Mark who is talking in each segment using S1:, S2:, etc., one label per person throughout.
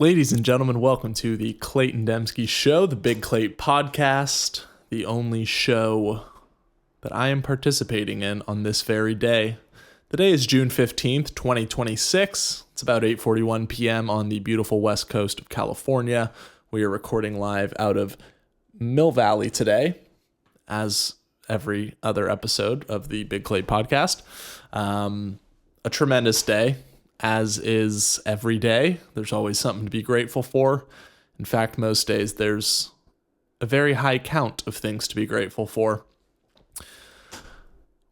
S1: Ladies and gentlemen, welcome to the Clayton Dembski Show, the Big Clay podcast, the only show that I am participating in on this very day. The day is June 15th, 2026. It's about 8:41 p.m. on the beautiful west coast of California. We are recording live out of Mill Valley today, as every other episode of the Big Clay podcast. A tremendous day. As is every day, there's always something to be grateful for. In fact, most days there's a very high count of things to be grateful for.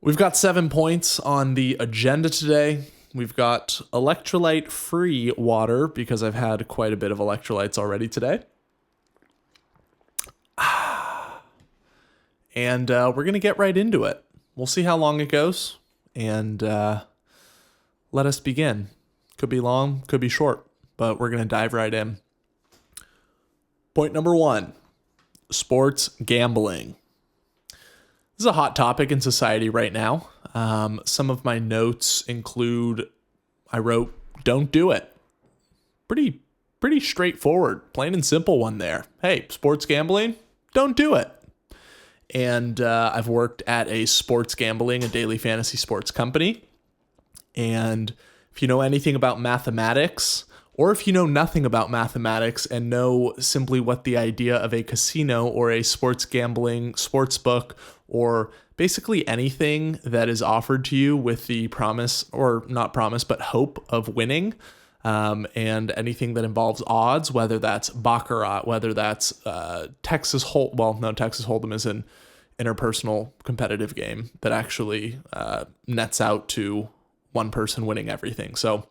S1: We've got 7 points on the agenda today. We've got electrolyte-free water because I've had quite a bit of electrolytes already today. And we're going to get right into it. We'll see how long it goes, and let us begin. Could be long, could be short, but we're going to dive right in. Point number 1, sports gambling. This is a hot topic in society right now. Some of my notes include, I wrote, don't do it. Pretty straightforward, plain and simple one there. Hey, sports gambling, don't do it. And I've worked at a daily fantasy sports company. And if you know anything about mathematics, or if you know nothing about mathematics and know simply what the idea of a casino or a sports gambling sports book, or basically anything that is offered to you with the promise, or not promise, but hope of winning, and anything that involves odds, whether that's Baccarat, whether that's Texas Hold'em is an interpersonal competitive game that actually nets out to one person winning everything. So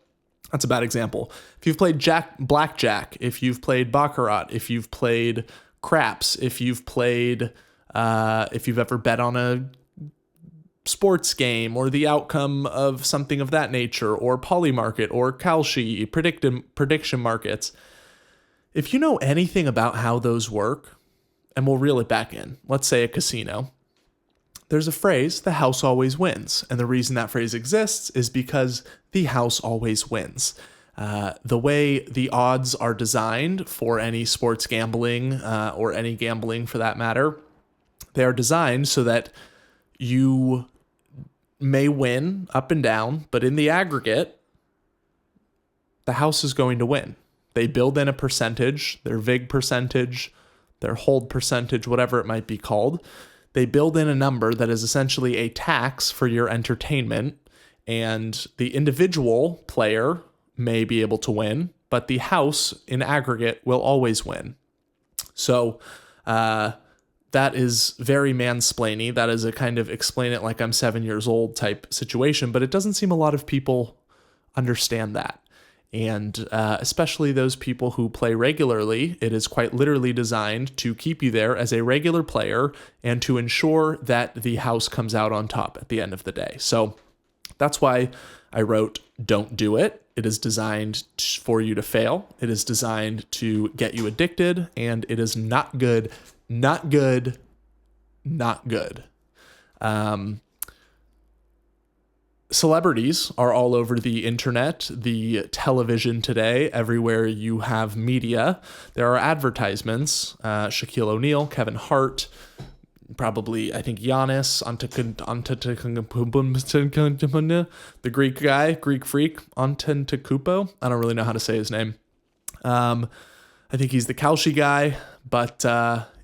S1: that's a bad example. If you've played blackjack, if you've played Baccarat, if you've played craps, if you've ever bet on a sports game or the outcome of something of that nature, or Polymarket or Kalshi, prediction markets, if you know anything about how those work, and we'll reel it back in, let's say a casino, there's a phrase, the house always wins. And the reason that phrase exists is because the house always wins. The way the odds are designed for any sports gambling, or any gambling for that matter, they are designed so that you may win up and down, but in the aggregate, the house is going to win. They build in a percentage, their VIG percentage, their hold percentage, whatever it might be called. They build in a number that is essentially a tax for your entertainment, and the individual player may be able to win, but the house in aggregate will always win. So that is very mansplaining. That is a kind of explain it like I'm 7 years old type situation, but it doesn't seem a lot of people understand that. And especially those people who play regularly, it is quite literally designed to keep you there as a regular player and to ensure that the house comes out on top at the end of the day. So that's why I wrote, don't do it. It is designed for you to fail. It is designed to get you addicted, and it is not good, not good, not good. Celebrities are all over the internet, the television today, everywhere you have media. There are advertisements, Shaquille O'Neal, Kevin Hart, probably, I think, Giannis, the Greek guy, Greek freak, Antetokounmpo. I don't really know how to say his name. I think he's the Kalshi guy, but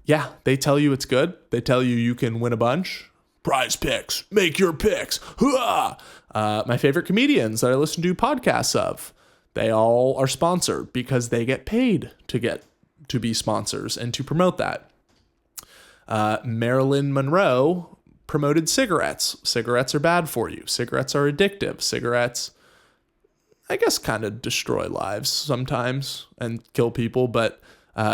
S1: yeah, they tell you it's good. They tell you can win a bunch. Prize picks, make your picks. My favorite comedians that I listen to podcasts of, they all are sponsored because they get paid to be sponsors and to promote that. Marilyn Monroe promoted cigarettes. Cigarettes are bad for you. Cigarettes are addictive. Cigarettes, I guess, kind of destroy lives sometimes and kill people, but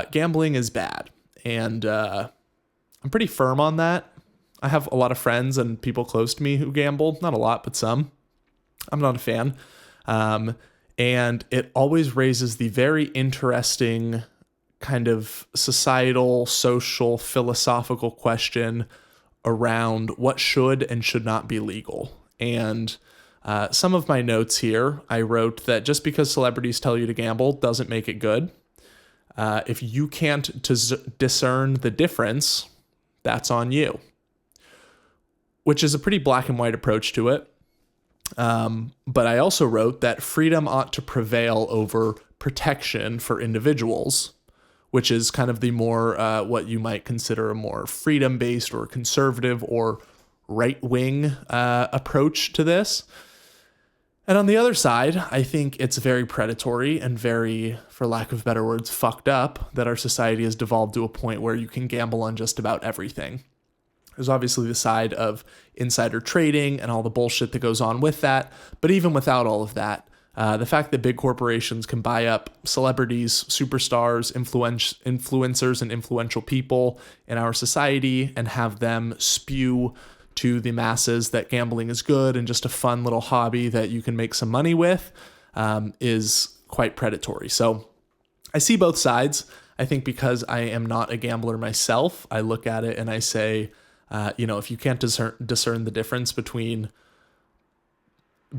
S1: gambling is bad. And I'm pretty firm on that. I have a lot of friends and people close to me who gamble. Not a lot, but some. I'm not a fan. And it always raises the very interesting kind of societal, social, philosophical question around what should and should not be legal. And Some of my notes here, I wrote that just because celebrities tell you to gamble doesn't make it good. If you can't discern the difference, that's on you, which is a pretty black and white approach to it. But I also wrote that freedom ought to prevail over protection for individuals, which is kind of the more what you might consider a more freedom-based or conservative or right-wing approach to this. And on the other side, I think it's very predatory and very, for lack of better words, fucked up that our society has devolved to a point where you can gamble on just about everything. There's obviously the side of insider trading and all the bullshit that goes on with that. But even without all of that, the fact that big corporations can buy up celebrities, superstars, influencers, and influential people in our society and have them spew to the masses that gambling is good and just a fun little hobby that you can make some money with is quite predatory. So I see both sides. I think because I am not a gambler myself, I look at it and I say, if you can't discern the difference between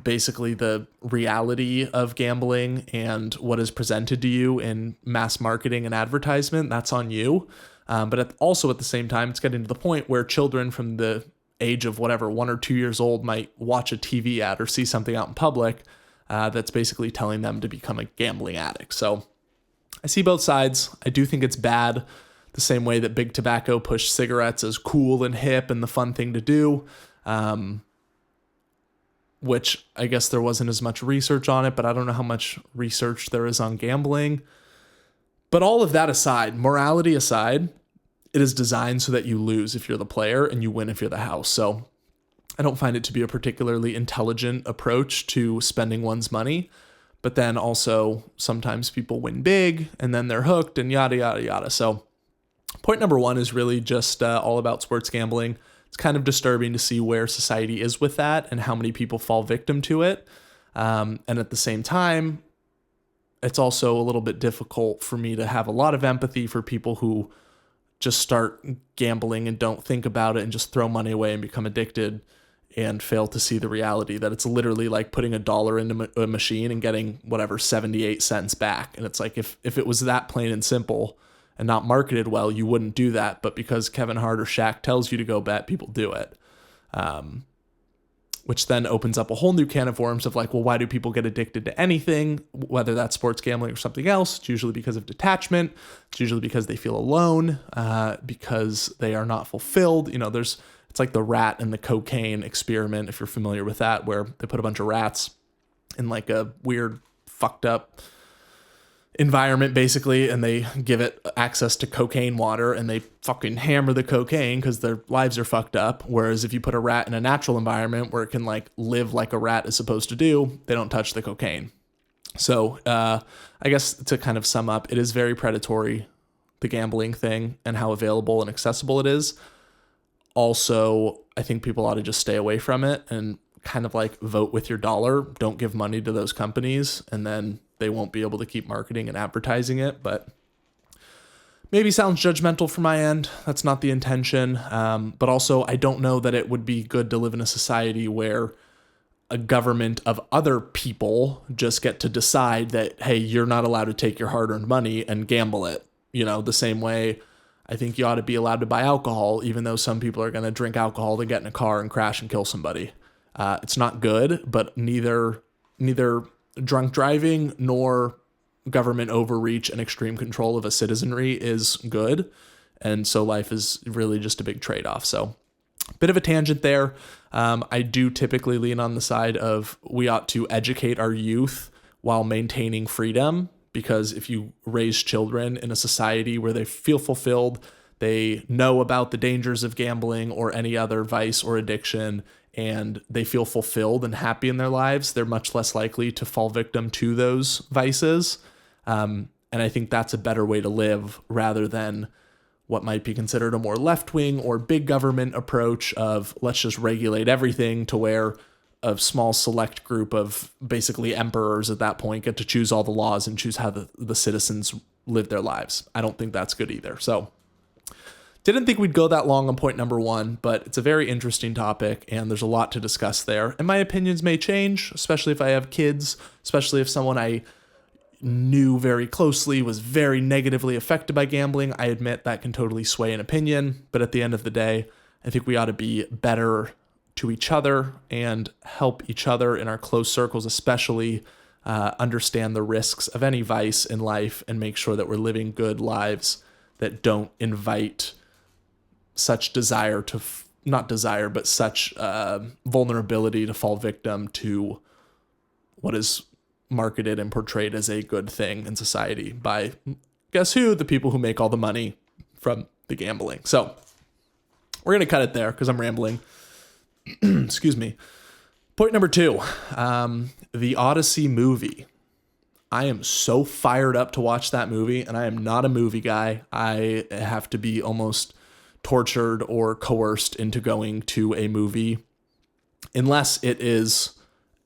S1: basically the reality of gambling and what is presented to you in mass marketing and advertisement, that's on you. But also at the same time, it's getting to the point where children from the age of whatever, 1 or 2 years old might watch a TV ad or see something out in public that's basically telling them to become a gambling addict. So I see both sides. I do think it's bad, the same way that big tobacco pushed cigarettes as cool and hip and the fun thing to do, which I guess there wasn't as much research on it, but I don't know how much research there is on gambling. But all of that aside, morality aside, it is designed so that you lose if you're the player and you win if you're the house. So I don't find it to be a particularly intelligent approach to spending one's money. But then also sometimes people win big and then they're hooked and yada, yada, yada. So point number one is really just all about sports gambling. It's kind of disturbing to see where society is with that and how many people fall victim to it. And at the same time, it's also a little bit difficult for me to have a lot of empathy for people who just start gambling and don't think about it and just throw money away and become addicted and fail to see the reality that it's literally like putting $1 into a machine and getting whatever 78 cents back. And it's like, if it was that plain and simple and not marketed well, you wouldn't do that. But because Kevin Hart or Shaq tells you to go bet, people do it. Which then opens up a whole new can of worms of like, well, why do people get addicted to anything, whether that's sports gambling or something else? It's usually because of detachment. It's usually because they feel alone, because they are not fulfilled. It's like the rat and the cocaine experiment, if you're familiar with that, where they put a bunch of rats in like a weird, fucked up environment basically, and they give it access to cocaine water and they fucking hammer the cocaine because their lives are fucked up. Whereas if you put a rat in a natural environment where it can like live like a rat is supposed to do, they don't touch the cocaine. So I guess to kind of sum up, it is very predatory, the gambling thing and how available and accessible it is. Also, I think people ought to just stay away from it and kind of like vote with your dollar. Don't give money to those companies, and then they won't be able to keep marketing and advertising it. But maybe sounds judgmental from my end. That's not the intention. But also, I don't know that it would be good to live in a society where a government of other people just get to decide that, hey, you're not allowed to take your hard-earned money and gamble it. The same way I think you ought to be allowed to buy alcohol, even though some people are going to drink alcohol to get in a car and crash and kill somebody. It's not good, but neither drunk driving nor government overreach and extreme control of a citizenry is good. And so life is really just a big trade-off. So bit of a tangent there. I do typically lean on the side of we ought to educate our youth while maintaining freedom, because if you raise children in a society where they feel fulfilled, they know about the dangers of gambling or any other vice or addiction, and they feel fulfilled and happy in their lives, they're much less likely to fall victim to those vices. And I think that's a better way to live rather than what might be considered a more left-wing or big government approach of let's just regulate everything to where a small select group of basically emperors at that point get to choose all the laws and choose how the citizens live their lives. I don't think that's good either. So Didn't think we'd go that long on point number 1, but it's a very interesting topic and there's a lot to discuss there. And my opinions may change, especially if I have kids, especially if someone I knew very closely was very negatively affected by gambling. I admit that can totally sway an opinion, but at the end of the day, I think we ought to be better to each other and help each other in our close circles, especially understand the risks of any vice in life and make sure that we're living good lives that don't invite such desire to, not desire, but such vulnerability to fall victim to what is marketed and portrayed as a good thing in society by, guess who? The people who make all the money from the gambling. So we're going to cut it there because I'm rambling. Excuse me. Point number 2, the Odyssey movie. I am so fired up to watch that movie, and I am not a movie guy. I have to be almost tortured or coerced into going to a movie unless it is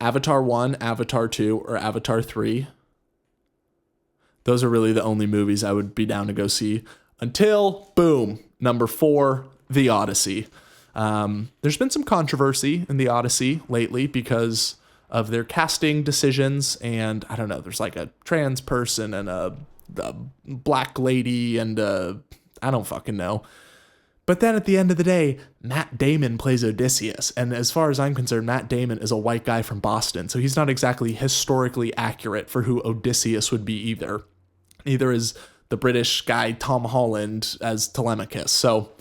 S1: Avatar 1, Avatar 2, or Avatar 3. Those are really the only movies I would be down to go see until, boom, number 4, The Odyssey. There's been some controversy in The Odyssey lately because of their casting decisions, and I don't know, there's like a trans person and a black lady and I don't fucking know. But then at the end of the day, Matt Damon plays Odysseus. And as far as I'm concerned, Matt Damon is a white guy from Boston. So he's not exactly historically accurate for who Odysseus would be either. Neither is the British guy Tom Holland as Telemachus. So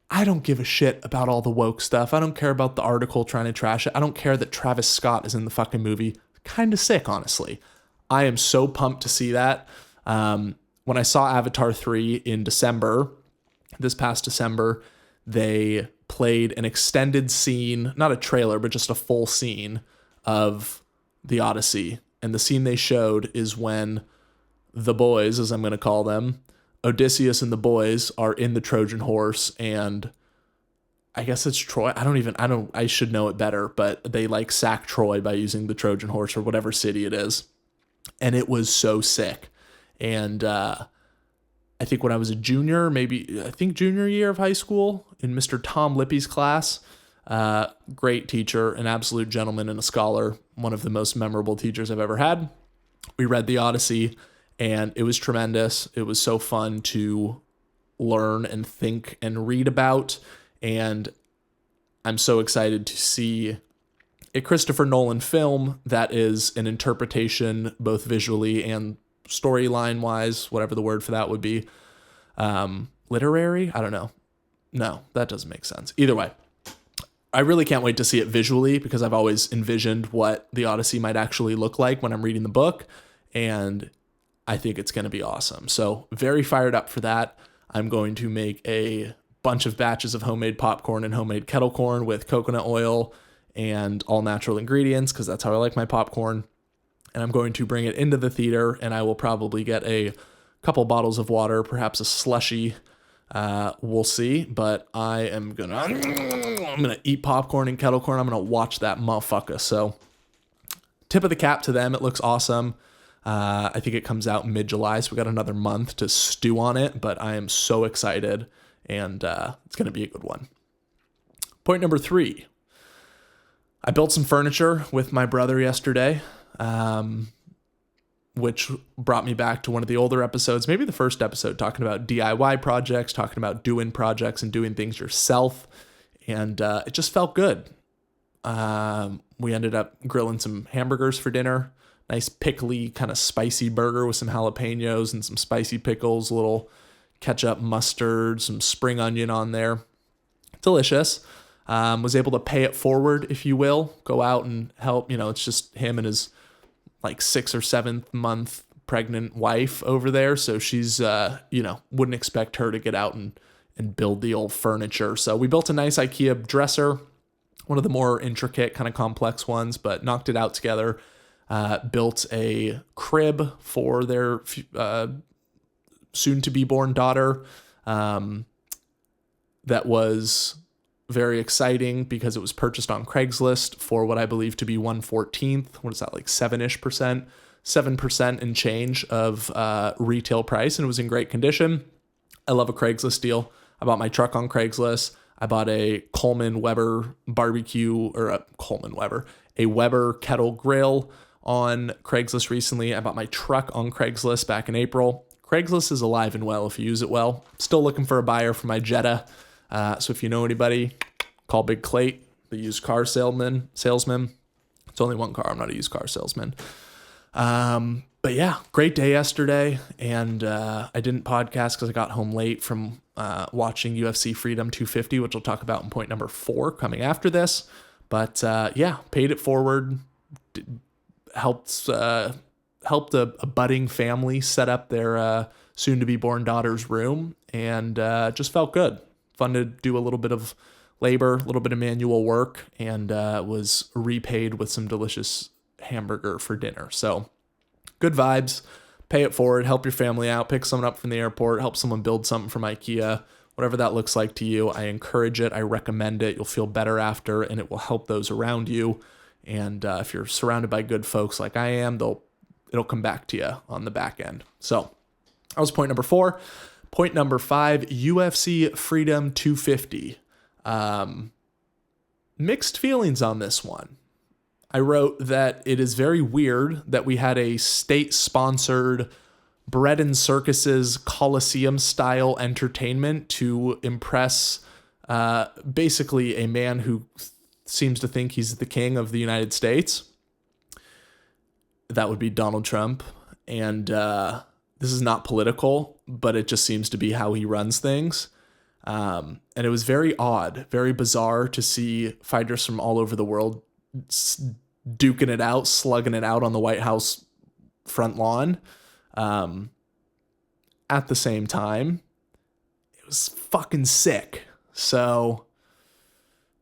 S1: I don't give a shit about all the woke stuff. I don't care about the article trying to trash it. I don't care that Travis Scott is in the fucking movie. Kind of sick, honestly. I am so pumped to see that. When I saw Avatar 3 in December, this past December, they played an extended scene, not a trailer, but just a full scene of the Odyssey. And the scene they showed is when the boys, as I'm going to call them, Odysseus and the boys are in the Trojan horse, and I guess it's Troy. I should know it better, but they like sack Troy by using the Trojan horse or whatever city it is. And it was so sick. And, I think when I was a junior, junior year of high school, in Mr. Tom Lippy's class, great teacher, an absolute gentleman and a scholar, one of the most memorable teachers I've ever had. We read the Odyssey, and it was tremendous. It was so fun to learn and think and read about, and I'm so excited to see a Christopher Nolan film that is an interpretation, both visually and storyline wise, whatever the word for that would be. Literary? I don't know. No, that doesn't make sense. Either way, I really can't wait to see it visually because I've always envisioned what the Odyssey might actually look like when I'm reading the book, and I think it's going to be awesome. So very fired up for that. I'm going to make a bunch of batches of homemade popcorn and homemade kettle corn with coconut oil and all natural ingredients because that's how I like my popcorn. And I'm going to bring it into the theater, and I will probably get a couple bottles of water, perhaps a slushy. We'll see, but I'm gonna eat popcorn and kettle corn. I'm gonna watch that motherfucker. So, tip of the cap to them. It looks awesome. I think it comes out mid-July, so we got another month to stew on it. But I am so excited, and it's gonna be a good one. Point number 3. I built some furniture with my brother yesterday. Which brought me back to one of the older episodes, maybe the first episode, talking about DIY projects, talking about doing projects and doing things yourself. And it just felt good. We ended up grilling some hamburgers for dinner. Nice pickly, kind of spicy burger with some jalapenos and some spicy pickles, a little ketchup, mustard, some spring onion on there. Delicious. Was able to pay it forward, if you will. Go out and help. It's just him and his like 6th or 7th month pregnant wife over there. So she's, wouldn't expect her to get out and build the old furniture. So we built a nice IKEA dresser, one of the more intricate, kind of complex ones, but knocked it out together. Built a crib for their soon-to-be born daughter. That was very exciting because it was purchased on Craigslist for what I believe to be 1/14. What is that, like 7% and change of retail price, and it was in great condition. I love a Craigslist deal. I bought my truck on Craigslist. I bought a Coleman Weber barbecue, or a Weber kettle grill on Craigslist recently. I bought my truck on Craigslist back in April. Craigslist is alive and well if you use it well. Still looking for a buyer for my Jetta. So if you know anybody, call Big Clate, the used car salesman. It's only one car. I'm not a used car salesman. But yeah, great day yesterday. And I didn't podcast because I got home late from watching UFC Freedom 250, which I'll talk about in point number 4 coming after this. But yeah, paid it forward. Helped a budding family set up their soon-to-be-born daughter's room, and just felt good. Fun to do a little bit of labor, a little bit of manual work, and was repaid with some delicious hamburger for dinner. So good vibes. Pay it forward. Help your family out. Pick someone up from the airport. Help someone build something from IKEA. Whatever that looks like to you, I encourage it. I recommend it. You'll feel better after, and it will help those around you. And if you're surrounded by good folks like I am, it'll come back to you on the back end. So that was point number 4. Point number 5, UFC Freedom 250. Mixed feelings on this one. I wrote that it is very weird that we had a state-sponsored bread and circuses Coliseum-style entertainment to impress basically a man who seems to think he's the king of the United States. That would be Donald Trump. And this is not political, but it just seems to be how he runs things. And it was very odd, very bizarre to see fighters from all over the world duking it out, slugging it out on the White House front lawn. At the same time, it was fucking sick. So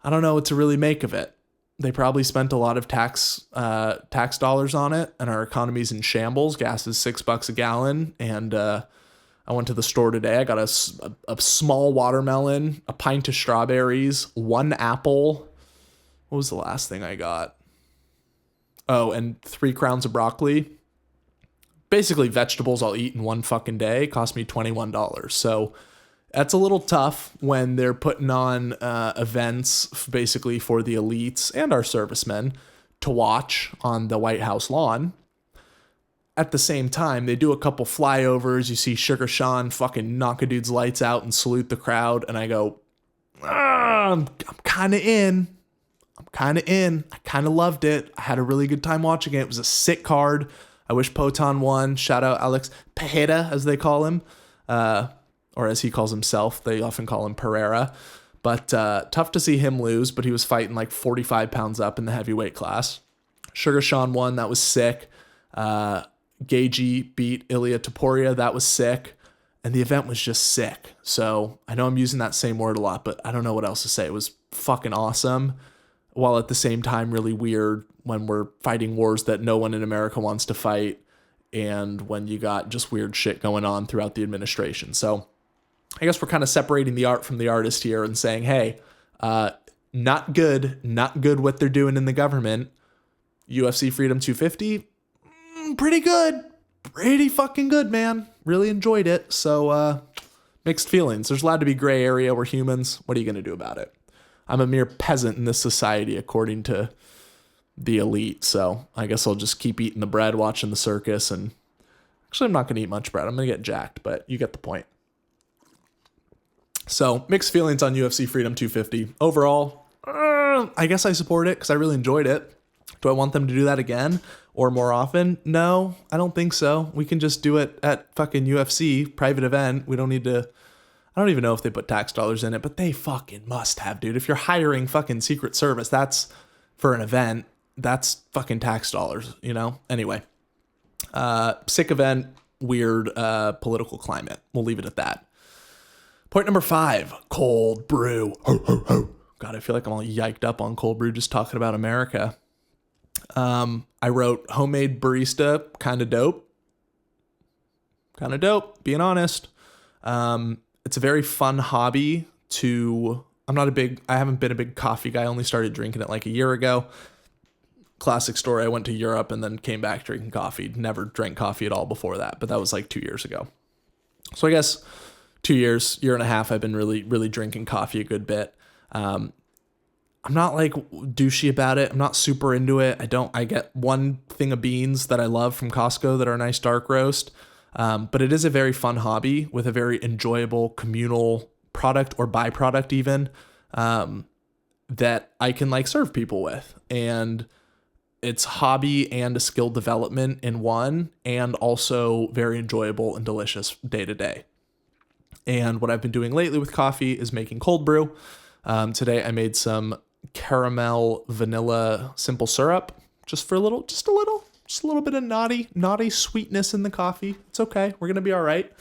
S1: I don't know what to really make of it. They probably spent a lot of tax dollars on it, and our economy's in shambles. Gas is $6 a gallon, and I went to the store today. I got a small watermelon, a pint of strawberries, 1 apple. What was the last thing I got? Oh, and 3 crowns of broccoli. Basically, vegetables I'll eat in one fucking day. Cost me $21. So that's a little tough when they're putting on events basically for the elites and our servicemen to watch on the White House lawn. At the same time, they do a couple flyovers. You see Sugar Sean fucking knock a dude's lights out and salute the crowd. And I go, I'm kind of in. I kind of loved it. I had a really good time watching it. It was a sick card. I wish Poton won. Shout out Alex Pereira, as they call him. Or as he calls himself. They often call him Pereira. But tough to see him lose, but he was fighting like 45 pounds up in the heavyweight class. Sugar Sean won. That was sick. Gagey beat Ilia Topuria. That was sick. And the event was just sick. So I know I'm using that same word a lot, but I don't know what else to say. It was fucking awesome, while at the same time really weird when we're fighting wars that no one in America wants to fight, and when you got just weird shit going on throughout the administration. So I guess we're kind of separating the art from the artist here and saying, hey, not good what they're doing in the government. UFC Freedom 250, pretty good. Pretty fucking good, man. Really enjoyed it. So mixed feelings. There's allowed to be gray area. We're humans. What are you going to do about it? I'm a mere peasant in this society, according to the elite. So I guess I'll just keep eating the bread, watching the circus. And actually, I'm not going to eat much bread. I'm going to get jacked, but you get the point. So mixed feelings on UFC Freedom 250. Overall, I guess I support it because I really enjoyed it. Do I want them to do that again or more often? No, I don't think so. We can just do it at fucking UFC, private event. We don't need to. I don't even know if they put tax dollars in it, but they fucking must have, dude. If you're hiring fucking Secret Service, that's for an event. That's fucking tax dollars, you know? Anyway, sick event, weird political climate. We'll leave it at that. Point number 5, cold brew. God, I feel like I'm all yiked up on cold brew just talking about America. I wrote homemade barista, kind of dope. Being honest. It's a very fun hobby I haven't been a big coffee guy. I only started drinking it like a year ago. Classic story. I went to Europe and then came back drinking coffee. Never drank coffee at all before that, but that was like 2 years ago. So I guess 2 years, year and a half, I've been really drinking coffee a good bit. I'm not like douchey about it. I'm not super into it. I get one thing of beans that I love from Costco that are a nice dark roast. But it is a very fun hobby with a very enjoyable communal product or byproduct even, that I can like serve people with. And it's hobby and a skill development in one, and also very enjoyable and delicious day to day. And what I've been doing lately with coffee is making cold brew. Today I made some caramel vanilla simple syrup just a little bit of naughty sweetness in the coffee. It's okay. We're going to be all right.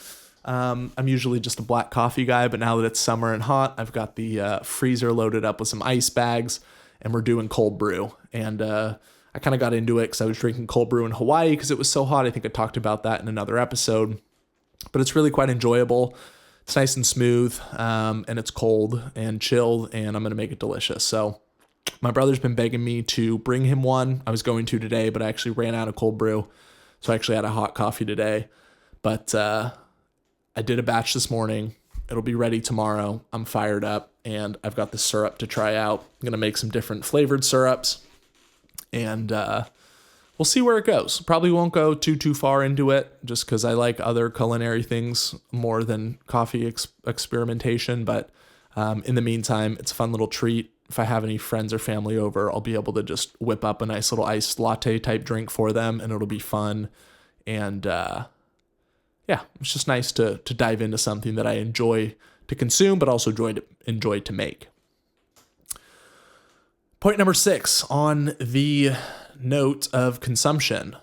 S1: I'm usually just a black coffee guy, but now that it's summer and hot, I've got the freezer loaded up with some ice bags, and we're doing cold brew. And I kind of got into it because I was drinking cold brew in Hawaii because it was so hot. I think I talked about that in another episode, but it's really quite enjoyable. It's nice and smooth, and it's cold and chilled, and I'm going to make it delicious. So my brother's been begging me to bring him one. I was going to today, but I actually ran out of cold brew. So I actually had a hot coffee today. But I did a batch this morning. It'll be ready tomorrow. I'm fired up, and I've got the syrup to try out. I'm going to make some different flavored syrups, and we'll see where it goes. Probably won't go too far into it just because I like other culinary things more than coffee experimentation. But in the meantime, it's a fun little treat. If I have any friends or family over, I'll be able to just whip up a nice little iced latte type drink for them, and it'll be fun. And it's just nice to dive into something that I enjoy to consume, but also enjoy to make. Point number 6 on the note of consumption.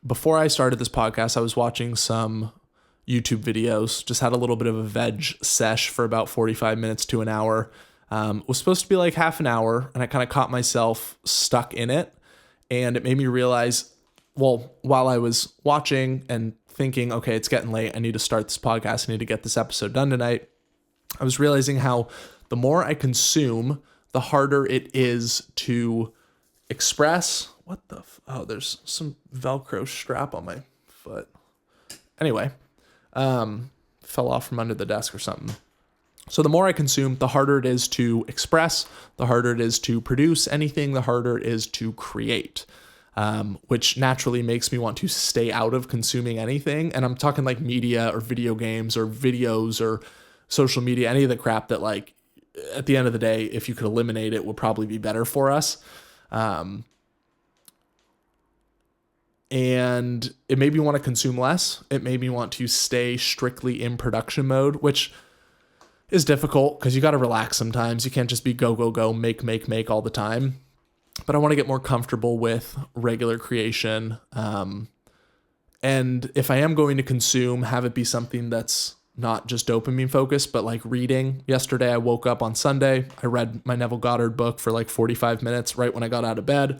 S1: Before I started this podcast, I was watching some YouTube videos, just had a little bit of a veg sesh for about 45 minutes to an hour. It was supposed to be like half an hour, and I kind of caught myself stuck in it, and it made me realize, well, while I was watching and thinking, okay, it's getting late, I need to start this podcast, I need to get this episode done tonight, I was realizing how the more I consume, the harder it is to express. There's some Velcro strap on my foot. Anyway, fell off from under the desk or something. So the more I consume, the harder it is to express, the harder it is to produce anything, the harder it is to create, which naturally makes me want to stay out of consuming anything. And I'm talking like media or video games or videos or social media, any of the crap that, like, at the end of the day, if you could eliminate it, would probably be better for us. And it made me want to consume less. It made me want to stay strictly in production mode, which is difficult because you got to relax sometimes. You can't just be go, make all the time. But I want to get more comfortable with regular creation. And if I am going to consume, have it be something that's not just dopamine focused, but like reading. Yesterday, I woke up on Sunday. I read my Neville Goddard book for like 45 minutes right when I got out of bed.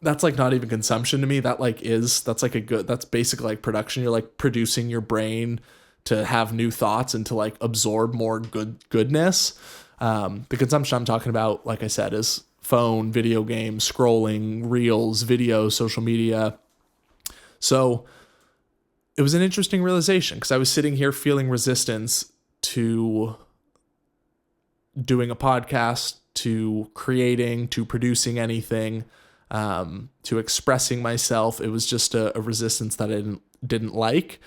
S1: That's like not even consumption to me. That's basically like production. You're like producing your brain to have new thoughts and to like absorb more goodness. The consumption I'm talking about, like I said, is phone, video games, scrolling, reels, videos, social media. So it was an interesting realization because I was sitting here feeling resistance to doing a podcast, to creating, to producing anything, to expressing myself. It was just a resistance that I didn't like.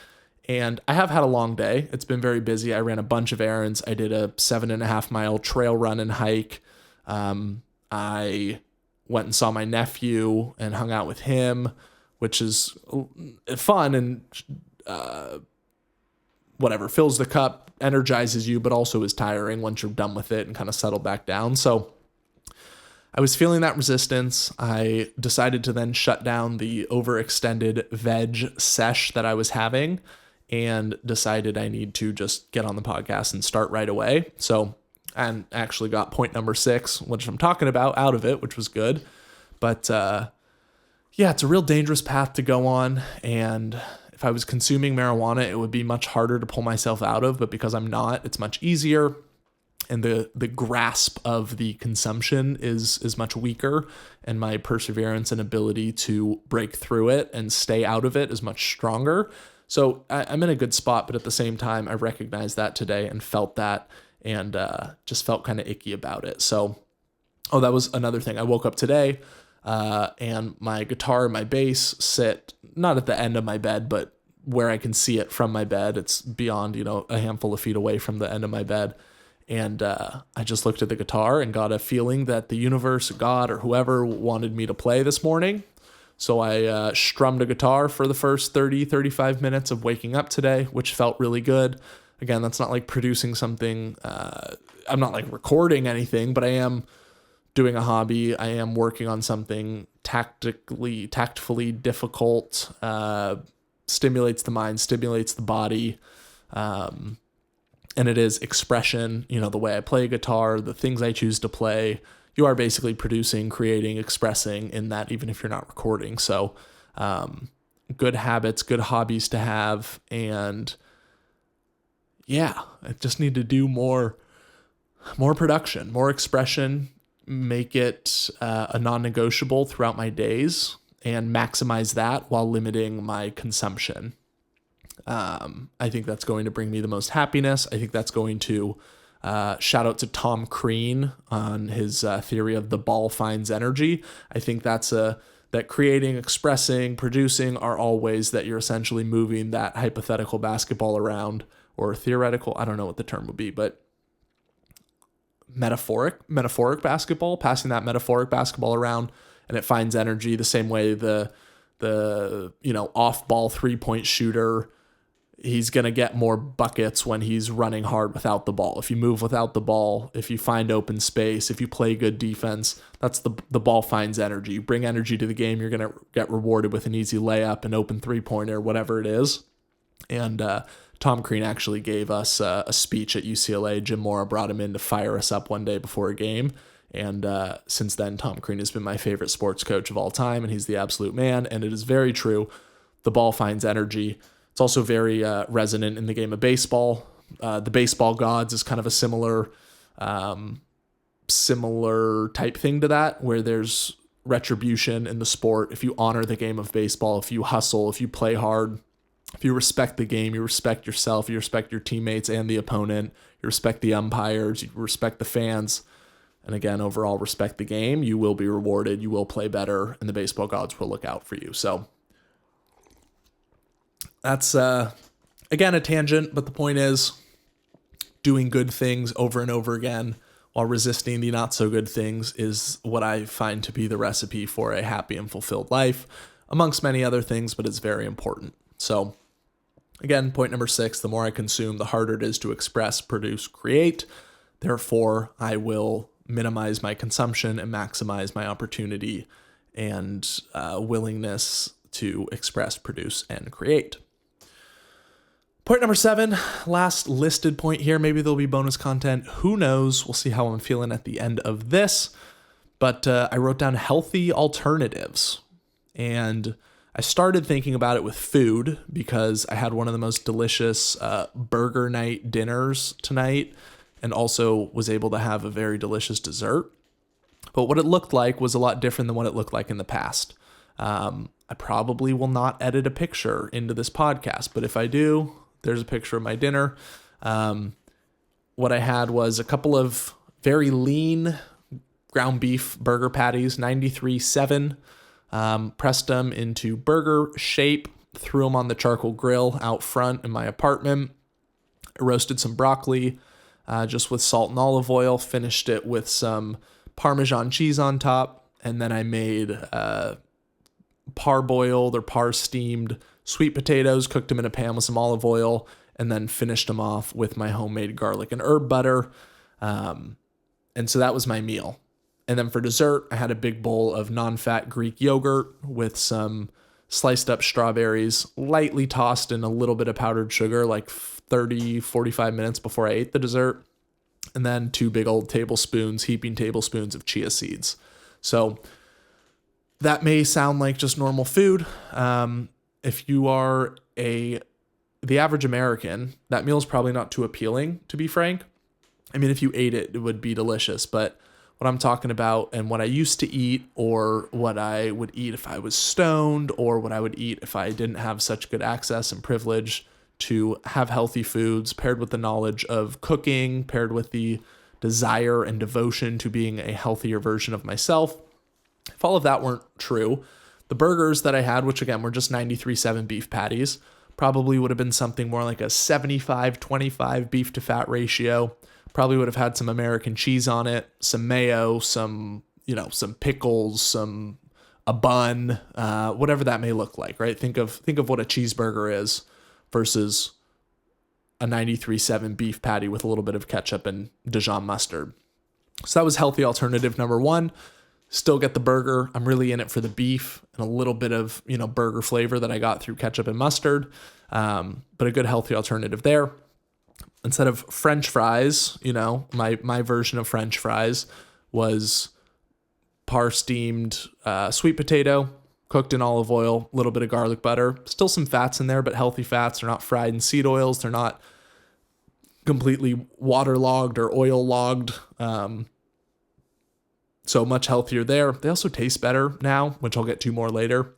S1: And I have had a long day. It's been very busy. I ran a bunch of errands. I did a 7.5 mile trail run and hike. I went and saw my nephew and hung out with him, which is fun and fills the cup, energizes you, but also is tiring once you're done with it and kind of settle back down. So I was feeling that resistance. I decided to then shut down the overextended veg sesh that I was having and decided I need to just get on the podcast and start right away. So, and actually got point number 6, which I'm talking about, out of it, which was good. But it's a real dangerous path to go on. And if I was consuming marijuana, it would be much harder to pull myself out of. But because I'm not, it's much easier. And the grasp of the consumption is much weaker, and my perseverance and ability to break through it and stay out of it is much stronger. So I'm in a good spot, but at the same time, I recognized that today and felt that, and just felt kind of icky about it. So, oh, that was another thing. I woke up today, and my guitar and my bass sit not at the end of my bed, but where I can see it from my bed. It's beyond, a handful of feet away from the end of my bed. And I just looked at the guitar and got a feeling that the universe, God, or whoever wanted me to play this morning. So I strummed a guitar for the first 30, 35 minutes of waking up today, which felt really good. Again, that's not like producing something. I'm not like recording anything, but I am doing a hobby. I am working on something tactfully difficult, stimulates the mind, stimulates the body. And it is expression, the way I play guitar, the things I choose to play. You are basically producing, creating, expressing in that, even if you're not recording. So, good habits, good hobbies to have. And yeah, I just need to do more production, more expression, make it a non-negotiable throughout my days, and maximize that while limiting my consumption. I think that's going to bring me the most happiness. I think that's going to shout out to Tom Crean on his theory of the ball finds energy. I think that's that creating, expressing, producing are all ways that you're essentially moving that hypothetical basketball around, or theoretical, I don't know what the term would be, but metaphoric basketball, passing that metaphoric basketball around, and it finds energy the same way the off-ball three-point shooter, he's going to get more buckets when he's running hard without the ball. If you move without the ball, if you find open space, if you play good defense, that's the ball finds energy. You bring energy to the game, you're going to get rewarded with an easy layup, an open three-pointer, whatever it is. And Tom Crean actually gave us a speech at UCLA. Jim Mora brought him in to fire us up one day before a game. And since then, Tom Crean has been my favorite sports coach of all time, and he's the absolute man. And it is very true. The ball finds energy. It's also very resonant in the game of baseball. The baseball gods is kind of a similar type thing to that, where there's retribution in the sport. If you honor the game of baseball, if you hustle, if you play hard, if you respect the game, you respect yourself, you respect your teammates and the opponent, you respect the umpires, you respect the fans, and again, overall respect the game, you will be rewarded, you will play better, and the baseball gods will look out for you. So that's, again, a tangent, but the point is doing good things over and over again while resisting the not so good things is what I find to be the recipe for a happy and fulfilled life, amongst many other things, but it's very important. So again, point number 6, the more I consume, the harder it is to express, produce, create. Therefore, I will minimize my consumption and maximize my opportunity and willingness to express, produce, and create. Point number 7, last listed point here. Maybe there'll be bonus content. Who knows? We'll see how I'm feeling at the end of this. But I wrote down healthy alternatives. And I started thinking about it with food because I had one of the most delicious burger night dinners tonight, and also was able to have a very delicious dessert. But what it looked like was a lot different than what it looked like in the past. I probably will not edit a picture into this podcast, but if I do, there's a picture of my dinner. What I had was a couple of very lean ground beef burger patties, 93.7. Pressed them into burger shape, threw them on the charcoal grill out front in my apartment. I roasted some broccoli just with salt and olive oil, finished it with some Parmesan cheese on top, and then I made parboiled or par-steamed sweet potatoes, cooked them in a pan with some olive oil, and then finished them off with my homemade garlic and herb butter. And so that was my meal. And then for dessert, I had a big bowl of non-fat Greek yogurt with some sliced up strawberries, lightly tossed in a little bit of powdered sugar, like 30, 45 minutes before I ate the dessert. And then 2 big old heaping tablespoons of chia seeds. So that may sound like just normal food. If you are the average American, that meal is probably not too appealing, to be frank. I mean, if you ate it, it would be delicious. But what I'm talking about and what I used to eat, or what I would eat if I was stoned, or what I would eat if I didn't have such good access and privilege to have healthy foods, paired with the knowledge of cooking, paired with the desire and devotion to being a healthier version of myself. If all of that weren't true, the burgers that I had, which again were just 93.7 beef patties, probably would have been something more like a 75-25 beef to fat ratio. Probably would have had some American cheese on it, some mayo, some pickles, a bun, whatever that may look like, right? Think of what a cheeseburger is versus a 93.7 beef patty with a little bit of ketchup and Dijon mustard. So that was healthy alternative number one. Still get the burger. I'm really in it for the beef and a little bit of, burger flavor that I got through ketchup and mustard. But a good healthy alternative there. Instead of French fries, my version of French fries was par-steamed sweet potato, cooked in olive oil, a little bit of garlic butter. Still some fats in there, but healthy fats. They're not fried in seed oils. They're not completely waterlogged or oil-logged. So much healthier there. They also taste better now, which I'll get to more later.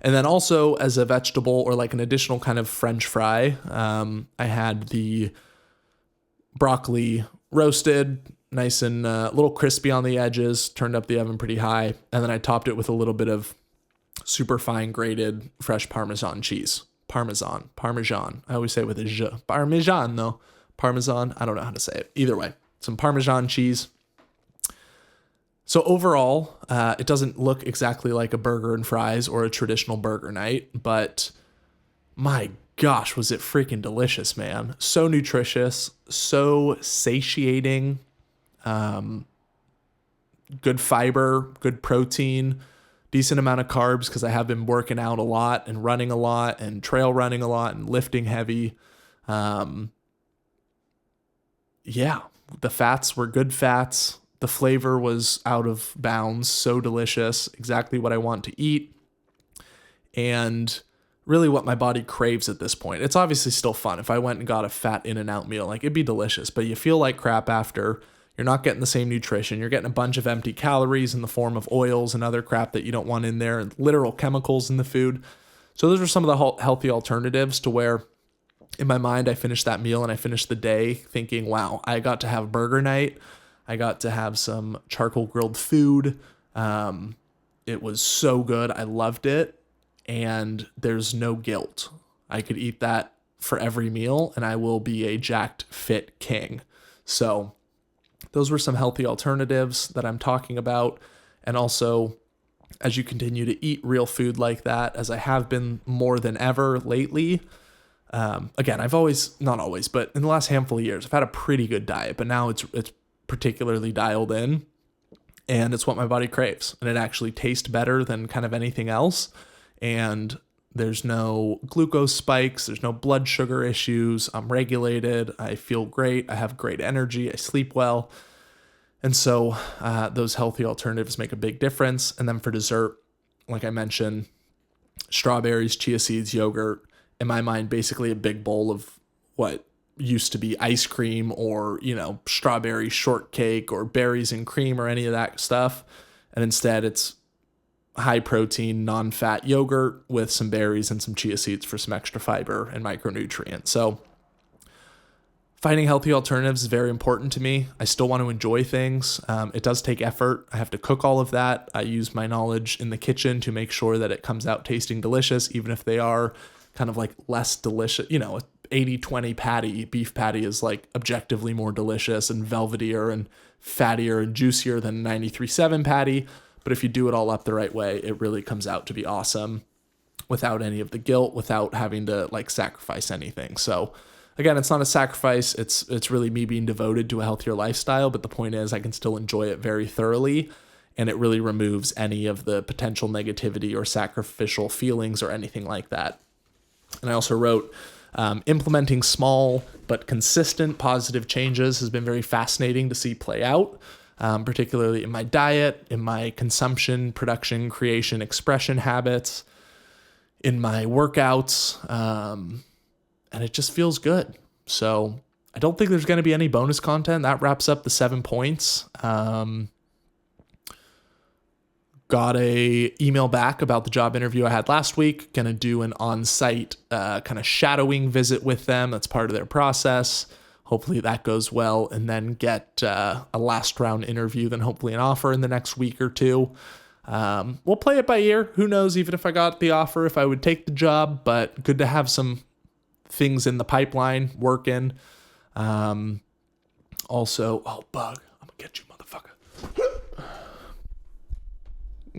S1: And then also as a vegetable or like an additional kind of French fry, I had the broccoli roasted, nice and a little crispy on the edges, turned up the oven pretty high. And then I topped it with a little bit of super fine grated fresh Parmesan cheese. Parmesan. I always say it with a j. Parmesan though. Parmesan. I don't know how to say it. Either way, some Parmesan cheese. So overall, it doesn't look exactly like a burger and fries or a traditional burger night, but my gosh, was it freaking delicious, man. So nutritious, so satiating, good fiber, good protein, decent amount of carbs because I have been working out a lot and running a lot and trail running a lot and lifting heavy. The fats were good fats. The flavor was out of bounds, so delicious, exactly what I want to eat, and really what my body craves at this point. It's obviously still fun. If I went and got a fat In-N-Out meal, like it'd be delicious, but you feel like crap after. You're not getting the same nutrition. You're getting a bunch of empty calories in the form of oils and other crap that you don't want in there, and literal chemicals in the food. So those are some of the healthy alternatives to where in my mind I finished that meal and I finished the day thinking, wow, I got to have burger night. I got to have some charcoal grilled food. It was so good. I loved it. And there's no guilt. I could eat that for every meal and I will be a jacked fit king. So those were some healthy alternatives that I'm talking about. And also, as you continue to eat real food like that, as I have been more than ever lately, again, I've always, not always, but in the last handful of years, I've had a pretty good diet, but now it's particularly dialed in, and it's what my body craves, and it actually tastes better than kind of anything else. And there's no glucose spikes, there's no blood sugar issues. I'm regulated, I feel great, I have great energy, I sleep well. And so those healthy alternatives make a big difference. And then for dessert, like I mentioned, strawberries, chia seeds, yogurt, in my mind, basically a big bowl of what used to be ice cream or, strawberry shortcake or berries and cream or any of that stuff. And instead it's high protein, non-fat yogurt with some berries and some chia seeds for some extra fiber and micronutrients. So finding healthy alternatives is very important to me. I still want to enjoy things. It does take effort. I have to cook all of that. I use my knowledge in the kitchen to make sure that it comes out tasting delicious, even if they are kind of like less delicious. 80-20 patty, beef patty is like objectively more delicious and velvetier and fattier and juicier than 93.7 patty. But if you do it all up the right way, it really comes out to be awesome without any of the guilt, without having to like sacrifice anything. So again, it's not a sacrifice. It's really me being devoted to a healthier lifestyle. But the point is I can still enjoy it very thoroughly. And it really removes any of the potential negativity or sacrificial feelings or anything like that. And I also wrote, implementing small but consistent positive changes has been very fascinating to see play out, particularly in my diet, in my consumption, production, creation, expression habits, in my workouts, and it just feels good. So I don't think there's going to be any bonus content. That wraps up the 7 points. Got a email back about the job interview I had last week. Going to do an on-site kind of shadowing visit with them. That's part of their process. Hopefully that goes well, and then get a last round interview, then hopefully an offer in the next week or two. We'll play it by ear. Who knows, even if I got the offer, if I would take the job, but good to have some things in the pipeline working. Also, oh, bug. I'm gonna get you, motherfucker.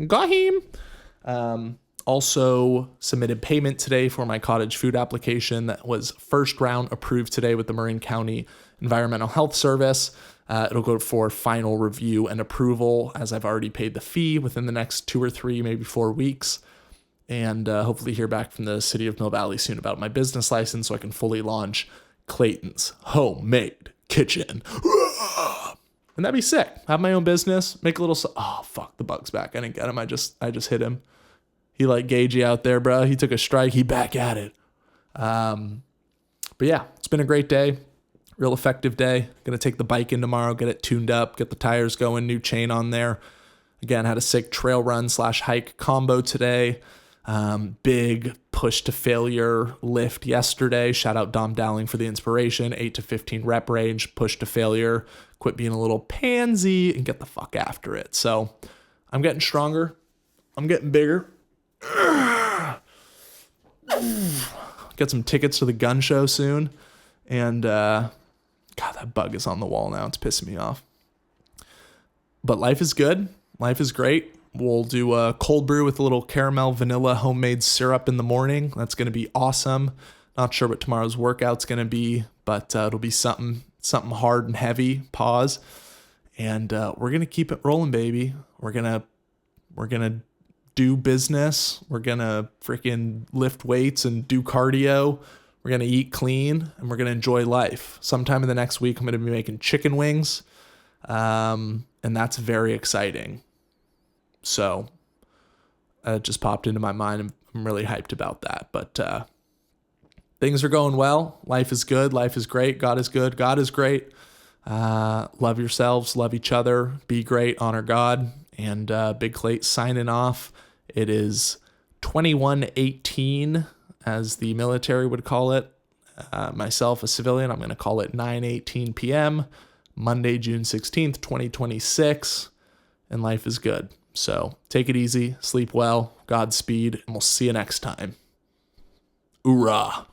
S1: Got him. Also submitted payment today for my cottage food application that was first round approved today with the Marin County Environmental Health Service. It'll go for final review and approval, as I've already paid the fee, within the next 2 or 3, maybe 4 weeks. And hopefully hear back from the city of Mill Valley soon about my business license so I can fully launch Clayton's Homemade Kitchen. And that'd be sick. Have my own business, make a little... Oh, fuck, the bug's back. I didn't get him. I just hit him. He like Gagey out there, bro. He took a strike. He back at it. But yeah, it's been a great day. Real effective day. Gonna take the bike in tomorrow, get it tuned up, get the tires going, new chain on there. Again, had a sick trail run / hike combo today. Big push to failure lift yesterday. Shout out Dom Dowling for the inspiration. 8 to 15 rep range, push to failure. Quit being a little pansy and get the fuck after it. So I'm getting stronger. I'm getting bigger. Get some tickets to the gun show soon. And God, that bug is on the wall now. It's pissing me off. But life is good. Life is great. We'll do a cold brew with a little caramel vanilla homemade syrup in the morning. That's going to be awesome. Not sure what tomorrow's workout's going to be, but it'll be something hard and heavy. Pause. And we're going to keep it rolling, baby. We're going to do business. We're going to freaking lift weights and do cardio. We're going to eat clean, and we're going to enjoy life. Sometime in the next week, I'm going to be making chicken wings. And that's very exciting. So it just popped into my mind. I'm really hyped about that. But things are going well. Life is good. Life is great. God is good. God is great. Love yourselves. Love each other. Be great. Honor God. And Big Clay signing off. It is 21:18, as the military would call it. Myself, a civilian, I'm going to call it 9:18 p.m. Monday, June 16th, 2026. And life is good. So take it easy, sleep well, Godspeed, and we'll see you next time. Hoorah.